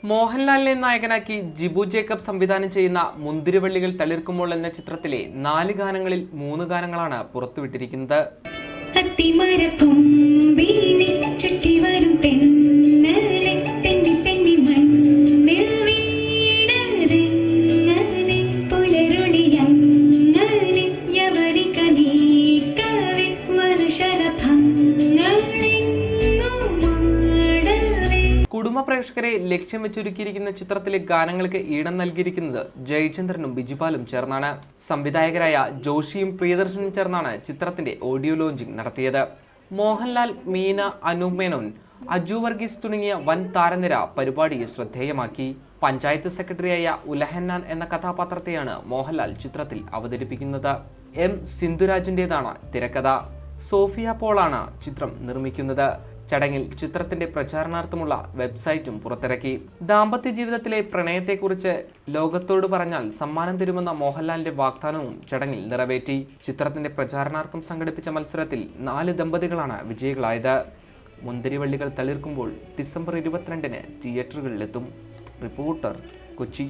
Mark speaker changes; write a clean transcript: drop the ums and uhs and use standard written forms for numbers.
Speaker 1: മോഹൻലാലിനെ നായകനാക്കി ജിബു ജേക്കബ് സംവിധാനം ചെയ്യുന്ന മുന്തിരിവള്ളികൾ തളിർക്കുമ്പോൾ എന്ന ചിത്രത്തിലെ 4 ഗാനങ്ങളിൽ 3 ഗാനങ്ങളാണ് പുറത്തുവിട്ടിരിക്കുന്നത്. കുടുംബ പ്രേക്ഷകരെ ലക്ഷ്യം വെച്ചൊരുക്കിയിരിക്കുന്ന ചിത്രത്തിലെ ഗാനങ്ങൾക്ക് ഈണം നൽകിയിരിക്കുന്നത് ജയചന്ദ്രനും ബിജിപാലും ചേർന്നാണ്. സംവിധായകരായ ജോഷിയും പ്രിയദർശനും ചേർന്നാണ് ചിത്രത്തിന്റെ ഓഡിയോ ലോഞ്ചിങ് നടത്തിയത്. മോഹൻലാൽ, മീന, അനൂപ് മേനോൻ, അജു വർഗീസ് തുടങ്ങിയ വൻ താരനിര പരിപാടിയെ ശ്രദ്ധേയമാക്കി. പഞ്ചായത്ത് സെക്രട്ടറിയായ ഉലഹന്നാൻ എന്ന കഥാപാത്രത്തെയാണ് മോഹൻലാൽ ചിത്രത്തിൽ അവതരിപ്പിക്കുന്നത്. എം സിന്ധുരാജിൻ്റെതാണ് തിരക്കഥ. സോഫിയ പോളാണ് ചിത്രം നിർമ്മിക്കുന്നത്. ചടങ്ങിൽ ചിത്രത്തിന്റെ പ്രചാരണാർത്ഥമുള്ള വെബ്സൈറ്റും പുറത്തിറക്കി. ദാമ്പത്യ ജീവിതത്തിലെ പ്രണയത്തെക്കുറിച്ച് ലോകത്തോട് പറഞ്ഞാൽ സമ്മാനം തരുമെന്ന മോഹൻലാലിന്റെ വാഗ്ദാനവും ചടങ്ങിൽ നിറവേറ്റി. ചിത്രത്തിന്റെ പ്രചാരണാർത്ഥം സംഘടിപ്പിച്ച മത്സരത്തിൽ 4 ദമ്പതികളാണ് വിജയികളായത്. മുന്തിരിവള്ളികൾ തളിർക്കുമ്പോൾ ഡിസംബർ 22-ന് തിയേറ്ററുകളിലെത്തും. റിപ്പോർട്ടർ, കൊച്ചി.